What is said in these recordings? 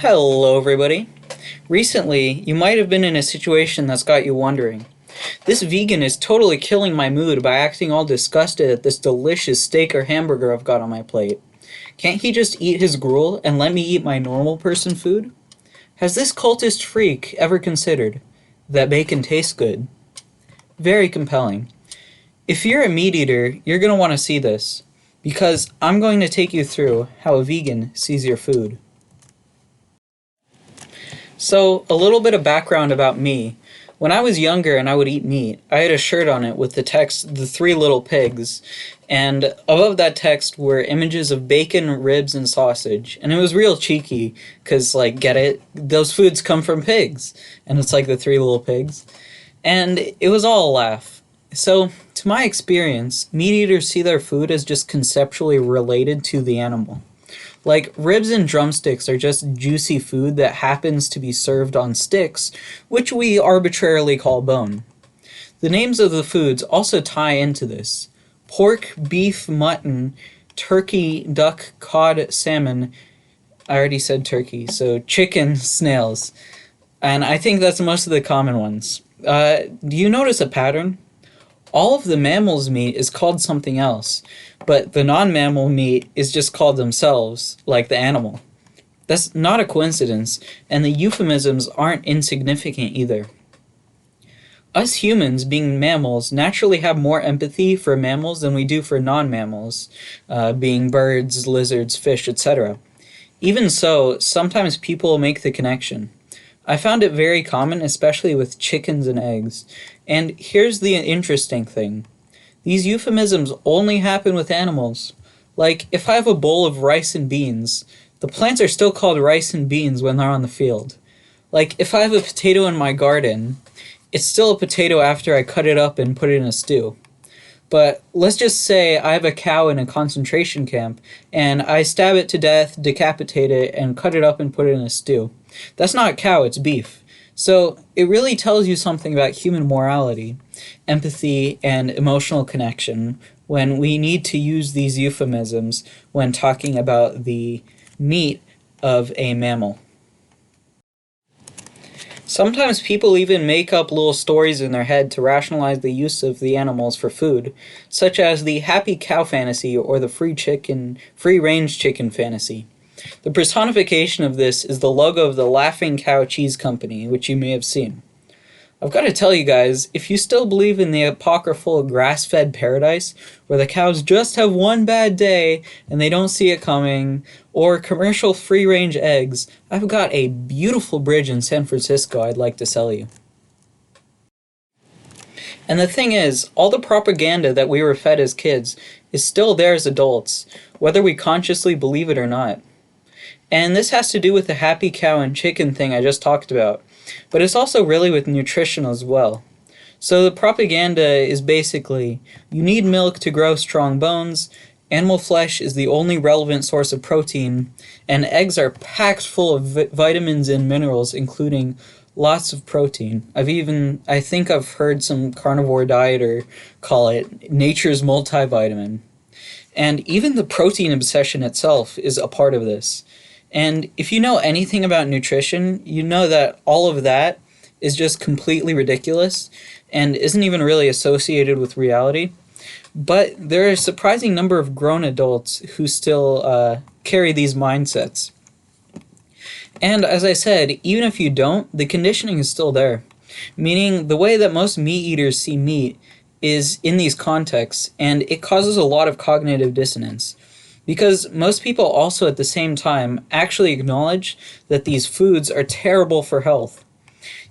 Hello, everybody. Recently, you might have been in a situation that's got you wondering. This vegan is totally killing my mood by acting all disgusted at this delicious steak or hamburger I've got on my plate. Can't he just eat his gruel and let me eat my normal person food? Has this cultist freak ever considered that bacon tastes good? Very compelling. If you're a meat eater, you're going to want to see this, because I'm going to take you through how a vegan sees your food. So, a little bit of background about me. When I was younger and I would eat meat, I had a shirt on it with the text, "The Three Little Pigs," and above that text were images of bacon, ribs, and sausage. And it was real cheeky, because, get it? Those foods come from pigs. And it's like the Three Little Pigs. And it was all a laugh. So, to my experience, meat eaters see their food as just conceptually related to the animal. Like, ribs and drumsticks are just juicy food that happens to be served on sticks, which we arbitrarily call bone. The names of the foods also tie into this. Pork, beef, mutton, turkey, duck, cod, salmon. I already said turkey, so chicken, snails. And I think that's most of the common ones. Do you notice a pattern? All of the mammals' meat is called something else, but the non-mammal meat is just called themselves, like the animal. That's not a coincidence, and the euphemisms aren't insignificant either. Us humans, being mammals, naturally have more empathy for mammals than we do for non-mammals, being birds, lizards, fish, etc. Even so, sometimes people make the connection. I found it very common, especially with chickens and eggs. And here's the interesting thing. These euphemisms only happen with animals. Like, if I have a bowl of rice and beans, the plants are still called rice and beans when they're on the field. Like, if I have a potato in my garden, it's still a potato after I cut it up and put it in a stew. But let's just say I have a cow in a concentration camp, and I stab it to death, decapitate it, and cut it up and put it in a stew. That's not cow, it's beef. So it really tells you something about human morality, empathy, and emotional connection when we need to use these euphemisms when talking about the meat of a mammal. Sometimes people even make up little stories in their head to rationalize the use of the animals for food, such as the happy cow fantasy or the free-range chicken fantasy. The personification of this is the logo of the Laughing Cow Cheese Company, which you may have seen. I've got to tell you guys, if you still believe in the apocryphal grass-fed paradise, where the cows just have one bad day and they don't see it coming, or commercial free-range eggs, I've got a beautiful bridge in San Francisco I'd like to sell you. And the thing is, all the propaganda that we were fed as kids is still there as adults, whether we consciously believe it or not. And this has to do with the happy cow and chicken thing I just talked about, but it's also really with nutrition as well. So the propaganda is basically, you need milk to grow strong bones, animal flesh is the only relevant source of protein, and eggs are packed full of vitamins and minerals, including lots of protein. I think I've heard some carnivore dieter call it nature's multivitamin. And even the protein obsession itself is a part of this. And if you know anything about nutrition, you know that all of that is just completely ridiculous and isn't even really associated with reality. But there are a surprising number of grown adults who still carry these mindsets. And as I said, even if you don't, the conditioning is still there. Meaning the way that most meat eaters see meat is in these contexts, and it causes a lot of cognitive dissonance. Because most people also at the same time actually acknowledge that these foods are terrible for health.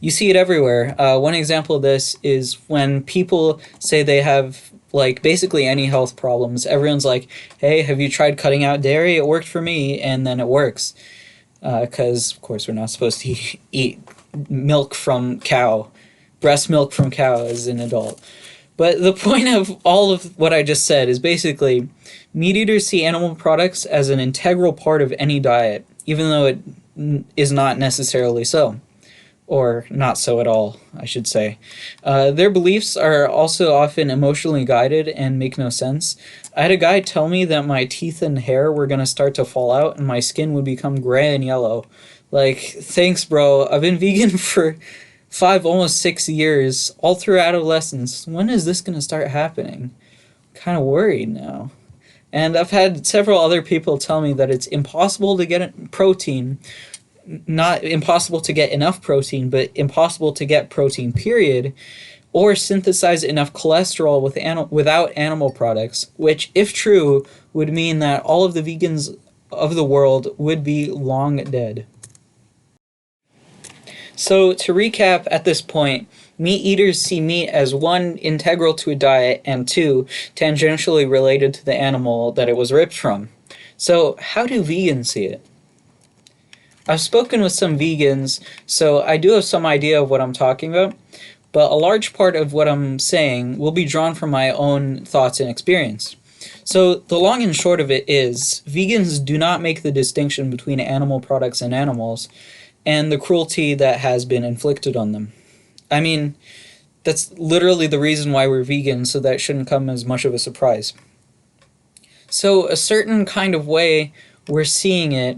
You see it everywhere. One example of this is when people say they have basically any health problems. Everyone's like, hey, have you tried cutting out dairy? It worked for me, and then it works. Because, of course, we're not supposed to eat milk from cow, breast milk from cow as an adult. But the point of all of what I just said is basically, meat eaters see animal products as an integral part of any diet, even though it is not necessarily so. or not so at all, I should say. Their beliefs are also often emotionally guided and make no sense. I had a guy tell me that my teeth and hair were going to start to fall out and my skin would become gray and yellow. Like, thanks, bro. I've been vegan for 5, almost 6 years, all through adolescence. When is this going to start happening? Kind of worried now. And I've had several other people tell me that it's impossible to get protein, not impossible to get enough protein, but impossible to get protein, period, or synthesize enough cholesterol without animal products, which, if true, would mean that all of the vegans of the world would be long dead. So, to recap at this point, meat eaters see meat as one, integral to a diet, and two, tangentially related to the animal that it was ripped from. So, how do vegans see it? I've spoken with some vegans, so I do have some idea of what I'm talking about, but a large part of what I'm saying will be drawn from my own thoughts and experience. So, the long and short of it is, vegans do not make the distinction between animal products and animals, and the cruelty that has been inflicted on them. I mean, that's literally the reason why we're vegan, so that shouldn't come as much of a surprise. So, a certain kind of way we're seeing it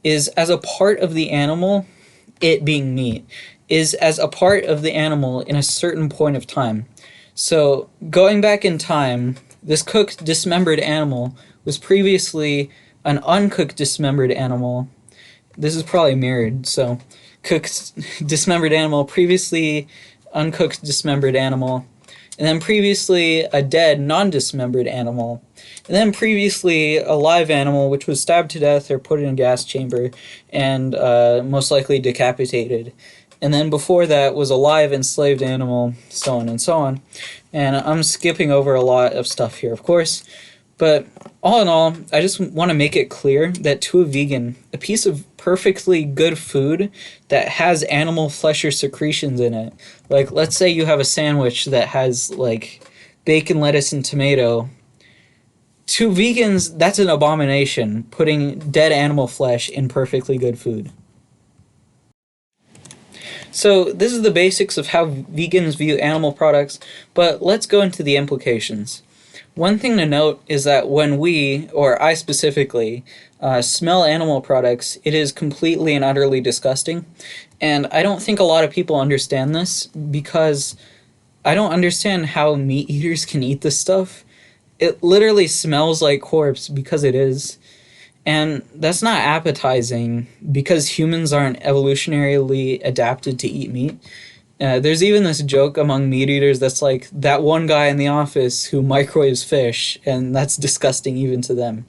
is as a part of the animal, it being meat, is as a part of the animal in a certain point of time. So, going back in time, this cooked dismembered animal was previously an uncooked dismembered animal. This is probably mirrored, so cooked dismembered animal, previously uncooked dismembered animal, and then previously a dead non-dismembered animal, and then previously a live animal which was stabbed to death or put in a gas chamber and most likely decapitated. And then before that was a live enslaved animal, so on and so on. And I'm skipping over a lot of stuff here, of course. But all in all, I just want to make it clear that to a vegan, a piece of perfectly good food that has animal flesh or secretions in it, like let's say you have a sandwich that has like bacon, lettuce, and tomato, to vegans, that's an abomination, putting dead animal flesh in perfectly good food. So this is the basics of how vegans view animal products, but let's go into the implications. One thing to note is that when we, or I specifically, smell animal products, it is completely and utterly disgusting. And I don't think a lot of people understand this because I don't understand how meat eaters can eat this stuff. It literally smells like corpse because it is. And that's not appetizing because humans aren't evolutionarily adapted to eat meat. There's even this joke among meat eaters that's like that one guy in the office who microwaves fish, and that's disgusting even to them.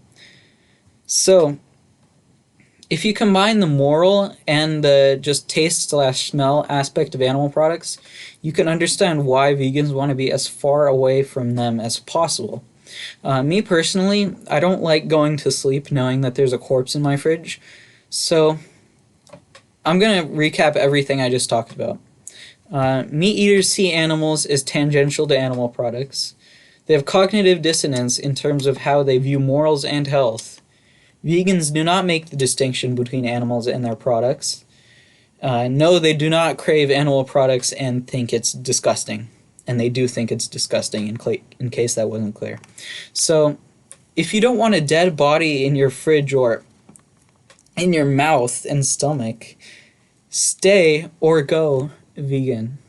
So, if you combine the moral and the just taste/smell aspect of animal products, you can understand why vegans want to be as far away from them as possible. Me personally, I don't like going to sleep knowing that there's a corpse in my fridge, so I'm going to recap everything I just talked about. Meat eaters see animals as tangential to animal products. They have cognitive dissonance in terms of how they view morals and health. Vegans do not make the distinction between animals and their products. No, they do not crave animal products and think it's disgusting. And they do think it's disgusting, in case that wasn't clear. So, if you don't want a dead body in your fridge or in your mouth and stomach, stay or go vegan.